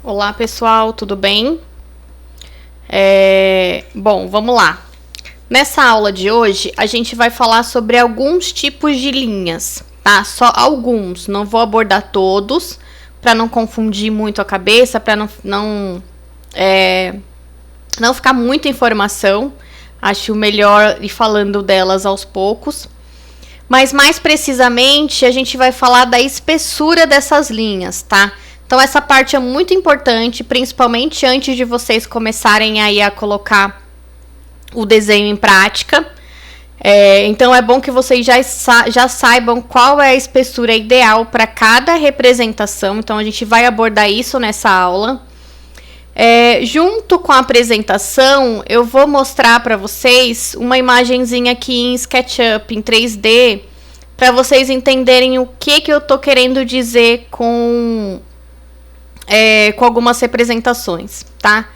Olá pessoal, tudo bem? Bom, vamos lá. Nessa aula de hoje, a gente vai falar sobre alguns tipos de linhas, tá? Só alguns, não vou abordar todos, para não confundir muito a cabeça, para não ficar muita informação. Acho melhor ir falando delas aos poucos. Mas mais precisamente, a gente vai falar da espessura dessas linhas, tá? Então essa parte é muito importante, principalmente antes de vocês começarem aí a colocar o desenho em prática. Então é bom que vocês já saibam qual é a espessura ideal para cada representação. Então a gente vai abordar isso nessa aula. Junto com a apresentação, eu vou mostrar para vocês uma imagenzinha aqui em SketchUp, em 3D, para vocês entenderem o que eu tô querendo dizer com algumas representações, tá?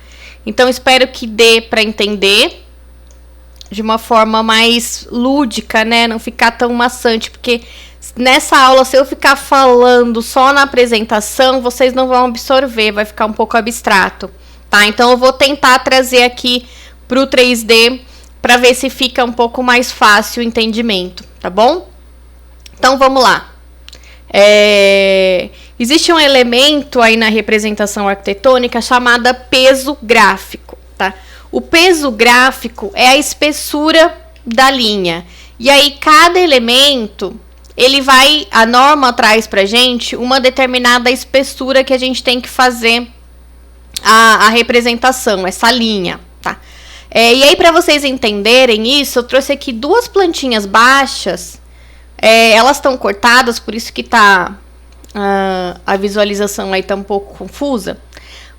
Então, espero que dê para entender de uma forma mais lúdica, né? Não ficar tão maçante, porque nessa aula, se eu ficar falando só na apresentação, vocês não vão absorver, vai ficar um pouco abstrato, tá? Então, eu vou tentar trazer aqui para o 3D para ver se fica um pouco mais fácil o entendimento, tá bom? Então, vamos lá. Existe um elemento aí na representação arquitetônica chamado peso gráfico, tá? O peso gráfico é a espessura da linha. E aí, cada elemento, a norma traz pra gente uma determinada espessura que a gente tem que fazer a representação, essa linha, tá? E aí, para vocês entenderem isso, eu trouxe aqui duas plantinhas baixas. Elas estão cortadas, por isso que tá a visualização aí tá um pouco confusa.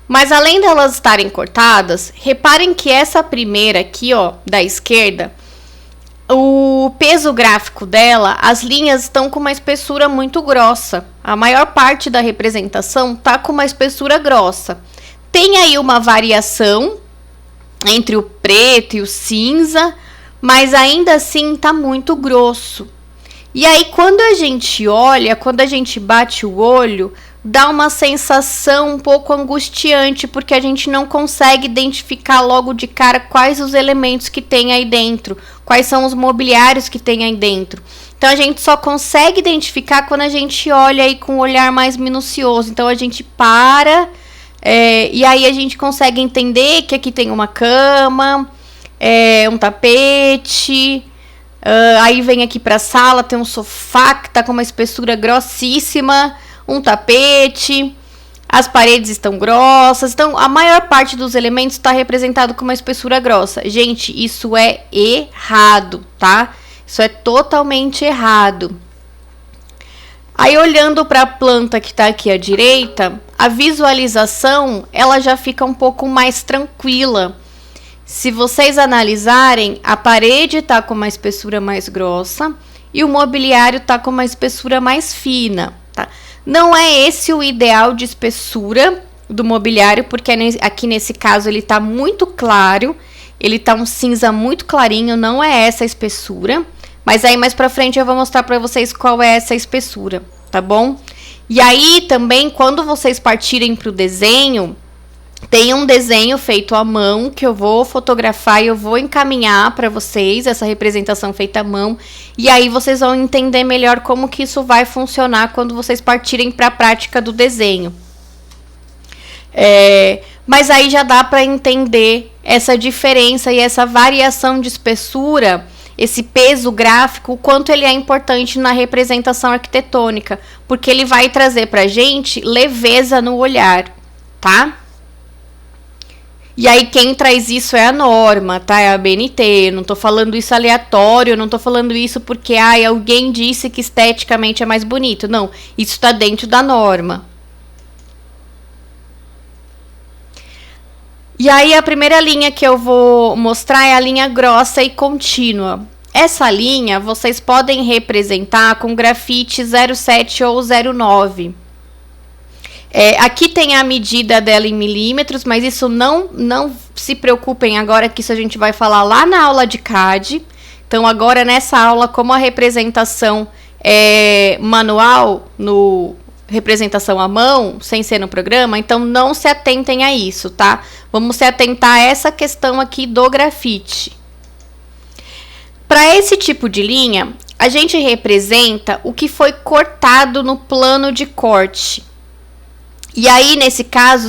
Mas além delas estarem cortadas, reparem que essa primeira aqui, ó, da esquerda, o peso gráfico dela, as linhas estão com uma espessura muito grossa. A maior parte da representação tá com uma espessura grossa. Tem aí uma variação entre o preto e o cinza, mas ainda assim tá muito grosso. E aí, quando a gente olha, quando a gente bate o olho, dá uma sensação um pouco angustiante, porque a gente não consegue identificar logo de cara quais os elementos que tem aí dentro, quais são os mobiliários que tem aí dentro. Então, a gente só consegue identificar quando a gente olha aí com um olhar mais minucioso. Então, a gente para, e aí a gente consegue entender que aqui tem uma cama, um tapete. Aí vem aqui para a sala, tem um sofá que está com uma espessura grossíssima, um tapete, as paredes estão grossas. Então, a maior parte dos elementos está representado com uma espessura grossa. Gente, isso é errado, tá? Isso é totalmente errado. Aí, olhando para a planta que está aqui à direita, a visualização ela já fica um pouco mais tranquila. Se vocês analisarem, a parede está com uma espessura mais grossa e o mobiliário está com uma espessura mais fina, tá? Não é esse o ideal de espessura do mobiliário, porque aqui nesse caso ele está muito claro, ele está um cinza muito clarinho, não é essa a espessura. Mas aí mais pra frente eu vou mostrar para vocês qual é essa espessura, tá bom? E aí também, quando vocês partirem para o desenho, tem um desenho feito à mão que eu vou fotografar e eu vou encaminhar para vocês, essa representação feita à mão. E aí vocês vão entender melhor como que isso vai funcionar quando vocês partirem para a prática do desenho. Mas aí já dá para entender essa diferença e essa variação de espessura, esse peso gráfico, o quanto ele é importante na representação arquitetônica. Porque ele vai trazer para a gente leveza no olhar, tá? E aí, quem traz isso é a norma, tá? É a BNT. Eu não tô falando isso aleatório, eu não tô falando isso porque alguém disse que esteticamente é mais bonito. Não, isso tá dentro da norma. E aí, a primeira linha que eu vou mostrar é a linha grossa e contínua. Essa linha, vocês podem representar com grafite 07 ou 09. Aqui tem a medida dela em milímetros, mas isso não se preocupem agora, que isso a gente vai falar lá na aula de CAD. Então, agora nessa aula, como a representação é manual representação à mão, sem ser no programa, então não se atentem a isso, tá? Vamos se atentar a essa questão aqui do grafite. Para esse tipo de linha, a gente representa o que foi cortado no plano de corte. E aí, nesse caso,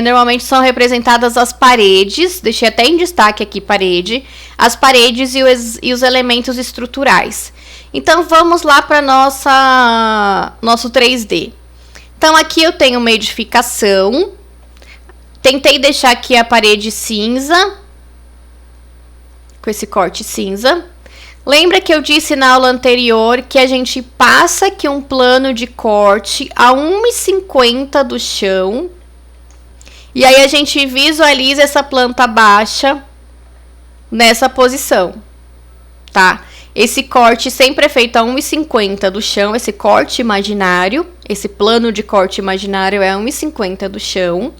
normalmente são representadas as paredes, deixei até em destaque aqui parede, as paredes e os elementos estruturais. Então, vamos lá para nosso 3D. Então, aqui eu tenho uma edificação, tentei deixar aqui a parede cinza, com esse corte cinza. Lembra que eu disse na aula anterior que a gente passa aqui um plano de corte a 1,50 do chão. E aí a gente visualiza essa planta baixa nessa posição, tá? Esse corte sempre é feito a 1,50 do chão, esse corte imaginário, esse plano de corte imaginário é 1,50 do chão.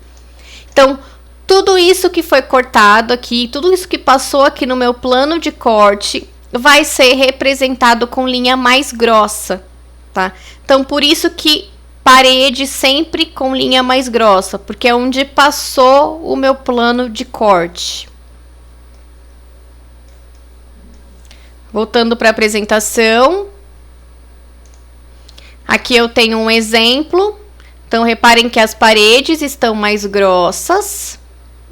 Então, tudo isso que foi cortado aqui, tudo isso que passou aqui no meu plano de corte vai ser representado com linha mais grossa, tá? Então, por isso que parede sempre com linha mais grossa, porque é onde passou o meu plano de corte. Voltando para a apresentação. Aqui eu tenho um exemplo. Então, reparem que as paredes estão mais grossas.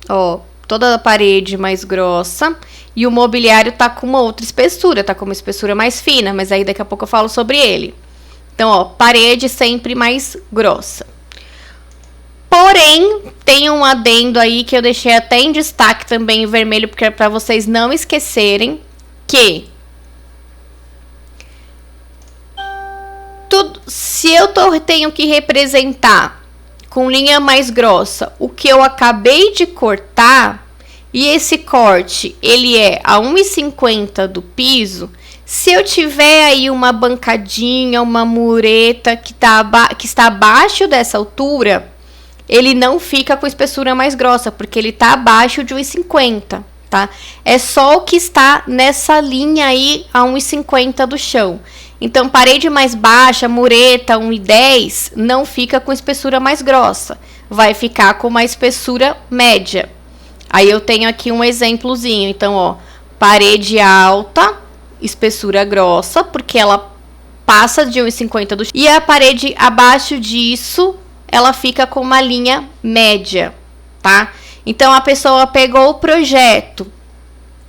Ó, toda a parede mais grossa. E o mobiliário tá com uma outra espessura, tá com uma espessura mais fina, mas aí daqui a pouco eu falo sobre ele. Então, ó, parede sempre mais grossa. Porém, tem um adendo aí que eu deixei até em destaque também em vermelho, porque é para vocês não esquecerem que se eu tenho que representar com linha mais grossa o que eu acabei de cortar, e esse corte, ele é a 1,50 do piso, se eu tiver aí uma bancadinha, uma mureta que está abaixo dessa altura, ele não fica com espessura mais grossa, porque ele está abaixo de 1,50, tá? É só o que está nessa linha aí a 1,50 do chão. Então, parede mais baixa, mureta, 1,10, não fica com espessura mais grossa. Vai ficar com uma espessura média. Aí eu tenho aqui um exemplozinho. Então, ó, parede alta, espessura grossa, porque ela passa de 1,50 do chão. E a parede abaixo disso, ela fica com uma linha média, tá? Então, a pessoa pegou o projeto,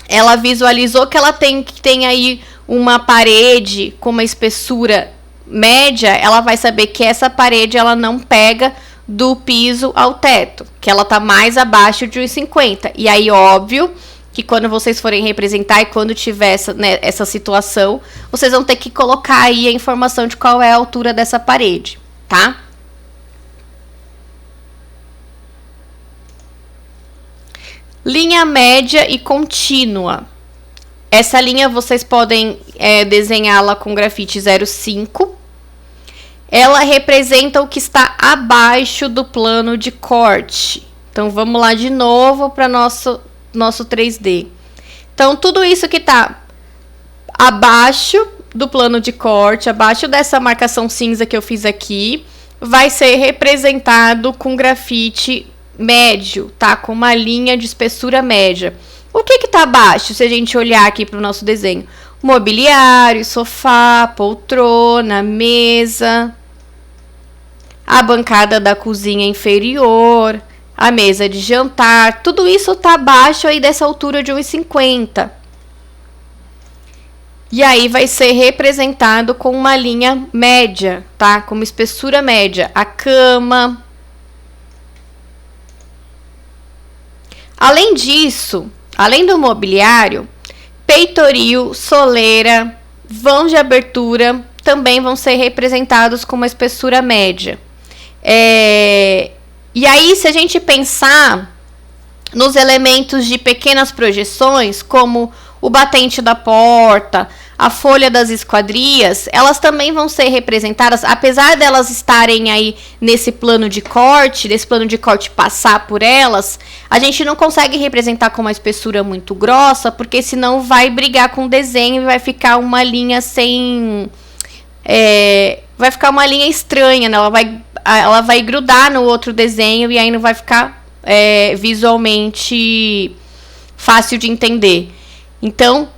ela visualizou que ela tem aí uma parede com uma espessura média, ela vai saber que essa parede ela não pega do piso ao teto, que ela tá mais abaixo de 1,50. E aí, óbvio, que quando vocês forem representar e quando tiver essa situação, vocês vão ter que colocar aí a informação de qual é a altura dessa parede, tá? Linha média e contínua. Essa linha vocês podem desenhá-la com grafite 0,5. Ela representa o que está abaixo do plano de corte. Então, vamos lá de novo para nosso 3D. Então, tudo isso que está abaixo do plano de corte, abaixo dessa marcação cinza que eu fiz aqui, vai ser representado com grafite médio, tá? Com uma linha de espessura média. O que está abaixo, se a gente olhar aqui para o nosso desenho? Mobiliário, sofá, poltrona, mesa, a bancada da cozinha inferior, a mesa de jantar, tudo isso está abaixo aí dessa altura de 1,50. E aí vai ser representado com uma linha média, tá? Com uma espessura média. A cama. Além disso, além do mobiliário, peitoril, soleira, vãos de abertura também vão ser representados com uma espessura média. E aí, se a gente pensar nos elementos de pequenas projeções, como o batente da porta, a folha das esquadrias, elas também vão ser representadas, apesar delas estarem aí nesse plano de corte, passar por elas, a gente não consegue representar com uma espessura muito grossa, porque senão vai brigar com o desenho e vai ficar uma linha sem... vai ficar uma linha estranha, né? Ela vai grudar no outro desenho e aí não vai ficar visualmente fácil de entender. Então,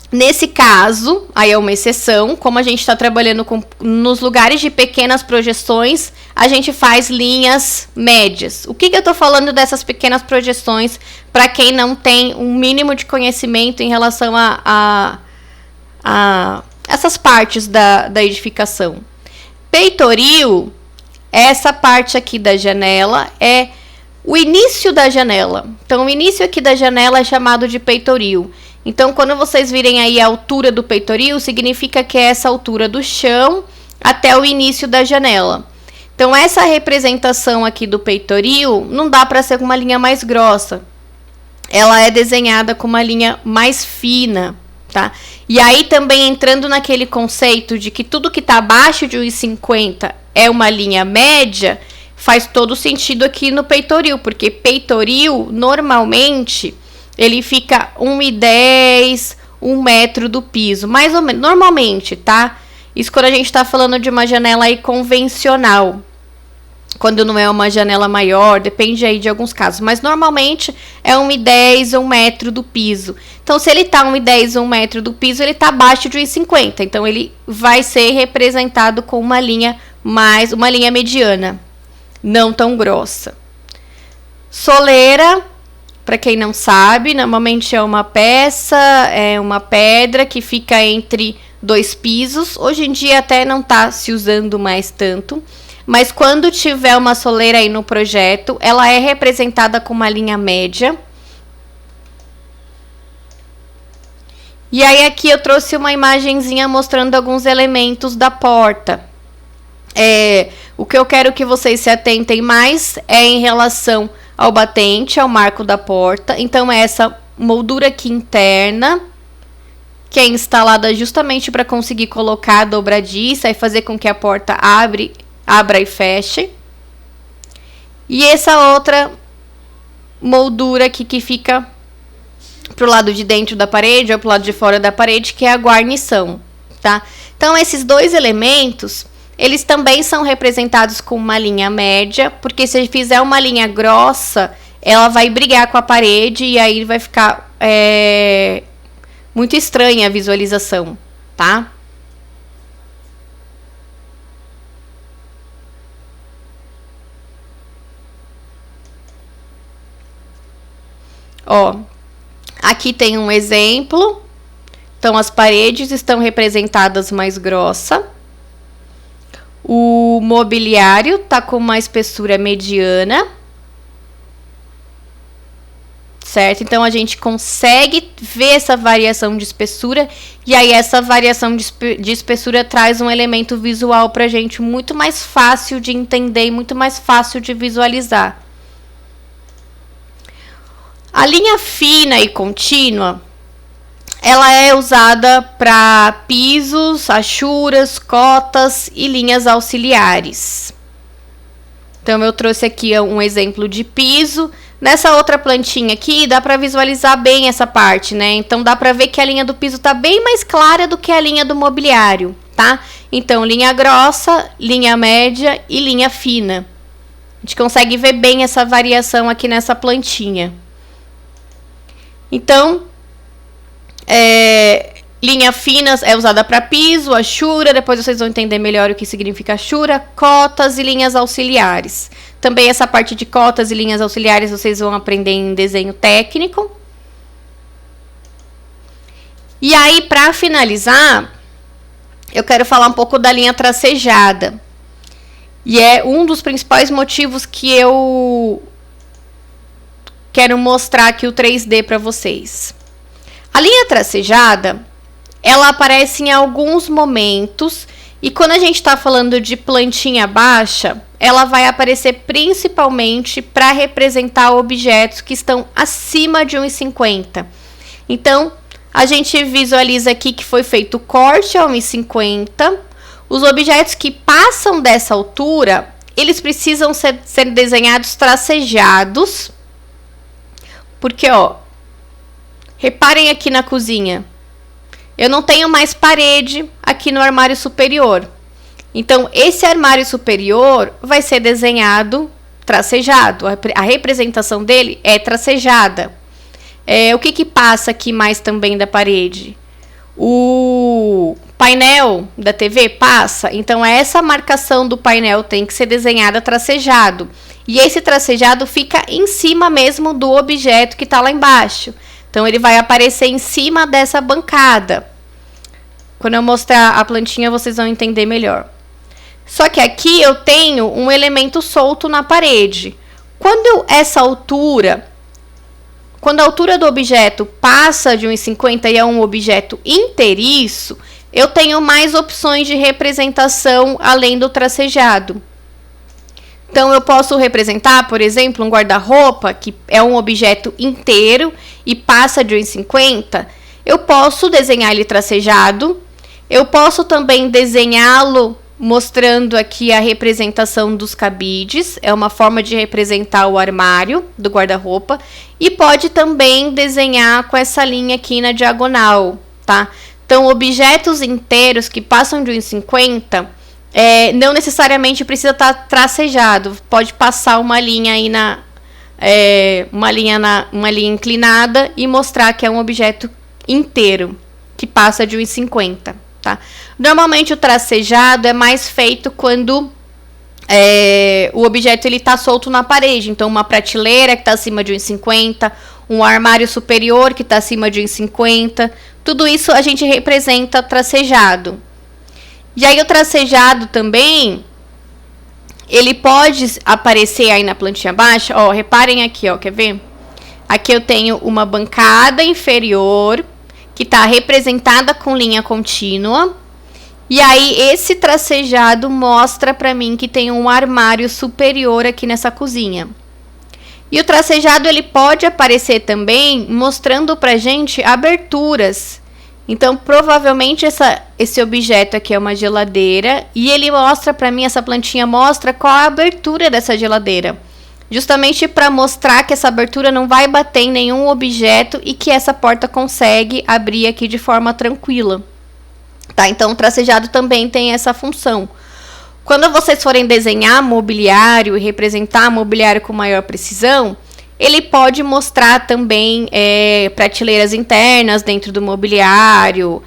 nesse caso, aí é uma exceção, como a gente está trabalhando nos lugares de pequenas projeções, a gente faz linhas médias. O que eu estou falando dessas pequenas projeções para quem não tem um mínimo de conhecimento em relação a essas partes da edificação? Peitoril, essa parte aqui da janela é o início da janela. Então, o início aqui da janela é chamado de peitoril. Então, quando vocês virem aí a altura do peitoril, significa que é essa altura do chão até o início da janela. Então, essa representação aqui do peitoril não dá para ser com uma linha mais grossa. Ela é desenhada com uma linha mais fina, tá? E aí, também entrando naquele conceito de que tudo que está abaixo de 1,50 é uma linha média, faz todo sentido aqui no peitoril, porque peitoril, normalmente, ele fica 1,10, 1 metro do piso, mais ou menos, normalmente, tá? Isso quando a gente tá falando de uma janela aí convencional, quando não é uma janela maior, depende aí de alguns casos, mas normalmente é 1,10, 1 metro do piso. Então, se ele tá 1,10, 1 metro do piso, ele tá abaixo de 1,50, então ele vai ser representado com uma linha mediana, não tão grossa. Soleira, para quem não sabe, normalmente é uma pedra que fica entre 2 pisos. Hoje em dia até não está se usando mais tanto, mas quando tiver uma soleira aí no projeto, ela é representada com uma linha média. E aí aqui eu trouxe uma imagenzinha mostrando alguns elementos da porta. O que eu quero que vocês se atentem mais é em relação ao batente, ao marco da porta. Então, é essa moldura aqui interna, que é instalada justamente para conseguir colocar a dobradiça e fazer com que a porta abra e feche. E essa outra moldura aqui que fica pro lado de dentro da parede ou pro lado de fora da parede, que é a guarnição, tá? Então, esses dois elementos, eles também são representados com uma linha média, porque se fizer uma linha grossa, ela vai brigar com a parede e aí vai ficar muito estranha a visualização, tá? Ó, aqui tem um exemplo. Então, as paredes estão representadas mais grossa. O mobiliário tá com uma espessura mediana, certo? Então, a gente consegue ver essa variação de espessura, e aí essa variação de espessura traz um elemento visual pra gente muito mais fácil de entender e muito mais fácil de visualizar. A linha fina e contínua, ela é usada para pisos, achuras, cotas e linhas auxiliares. Então, eu trouxe aqui um exemplo de piso. Nessa outra plantinha aqui, dá para visualizar bem essa parte, né? Então, dá para ver que a linha do piso está bem mais clara do que a linha do mobiliário, tá? Então, linha grossa, linha média e linha fina. A gente consegue ver bem essa variação aqui nessa plantinha. Então, linha fina é usada para piso, achura, depois vocês vão entender melhor o que significa achura, cotas e linhas auxiliares. Também essa parte de cotas e linhas auxiliares vocês vão aprender em desenho técnico. E aí, para finalizar, eu quero falar um pouco da linha tracejada. E é um dos principais motivos que eu quero mostrar aqui o 3D para vocês. A linha tracejada, ela aparece em alguns momentos, e quando a gente está falando de plantinha baixa, ela vai aparecer principalmente para representar objetos que estão acima de 1,50. Então, a gente visualiza aqui que foi feito corte a 1,50. Os objetos que passam dessa altura, eles precisam ser desenhados tracejados, porque, ó, reparem aqui na cozinha. Eu não tenho mais parede aqui no armário superior. Então, esse armário superior vai ser desenhado tracejado. A representação dele é tracejada. O que passa aqui mais também da parede? O painel da TV passa. Então, essa marcação do painel tem que ser desenhada tracejado. E esse tracejado fica em cima mesmo do objeto que está lá embaixo. Então, ele vai aparecer em cima dessa bancada. Quando eu mostrar a plantinha, vocês vão entender melhor. Só que aqui eu tenho um elemento solto na parede. Quando a altura do objeto passa de 1,50 e é um objeto inteiriço, eu tenho mais opções de representação além do tracejado. Então, eu posso representar, por exemplo, um guarda-roupa, que é um objeto inteiro e passa de 1,50. Eu posso desenhar ele tracejado. Eu posso também desenhá-lo mostrando aqui a representação dos cabides. É uma forma de representar o armário do guarda-roupa. E pode também desenhar com essa linha aqui na diagonal, tá? Então, objetos inteiros que passam de 1,50... não necessariamente precisa estar tracejado. Pode passar uma linha aí uma linha inclinada e mostrar que é um objeto inteiro que passa de 1,50, tá? Normalmente o tracejado é mais feito quando o objeto ele está solto na parede. Então, uma prateleira que está acima de 1,50, um armário superior que está acima de 1,50, tudo isso a gente representa tracejado. E aí o tracejado também, ele pode aparecer aí na plantinha baixa. Ó, reparem aqui, ó, quer ver? Aqui eu tenho uma bancada inferior que está representada com linha contínua. E aí esse tracejado mostra para mim que tem um armário superior aqui nessa cozinha. E o tracejado ele pode aparecer também mostrando pra gente aberturas. Então, provavelmente esse objeto aqui é uma geladeira e ele mostra para mim, essa plantinha mostra qual a abertura dessa geladeira. Justamente para mostrar que essa abertura não vai bater em nenhum objeto e que essa porta consegue abrir aqui de forma tranquila. Tá? Então, o tracejado também tem essa função. Quando vocês forem desenhar mobiliário e representar mobiliário com maior precisão, ele pode mostrar também prateleiras internas dentro do mobiliário,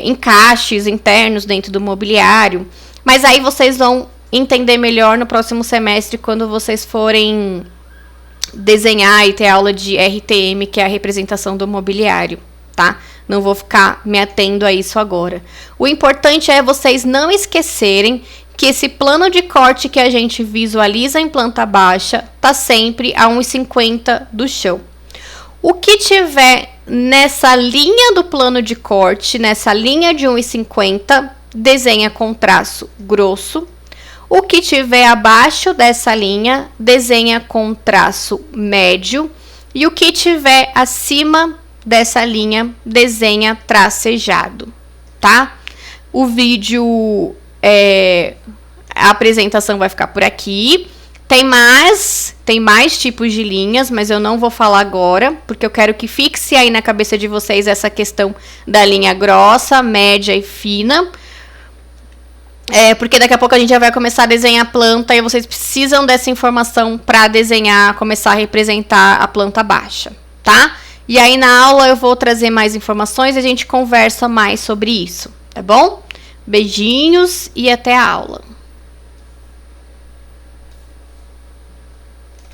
encaixes internos dentro do mobiliário. Mas aí vocês vão entender melhor no próximo semestre, quando vocês forem desenhar e ter aula de RTM, que é a representação do mobiliário, tá? Não vou ficar me atendo a isso agora. O importante é vocês não esquecerem que esse plano de corte que a gente visualiza em planta baixa está sempre a 1,50 do chão. O que tiver nessa linha do plano de corte, nessa linha de 1,50, desenha com traço grosso. O que tiver abaixo dessa linha, desenha com traço médio. E o que tiver acima dessa linha, desenha tracejado, tá? O vídeo... a apresentação vai ficar por aqui. Tem mais tipos de linhas, mas eu não vou falar agora, porque eu quero que fixe aí na cabeça de vocês essa questão da linha grossa, média e fina. Porque daqui a pouco a gente já vai começar a desenhar a planta e vocês precisam dessa informação para desenhar, começar a representar a planta baixa, tá? E aí na aula eu vou trazer mais informações e a gente conversa mais sobre isso, tá bom? Beijinhos e até a aula.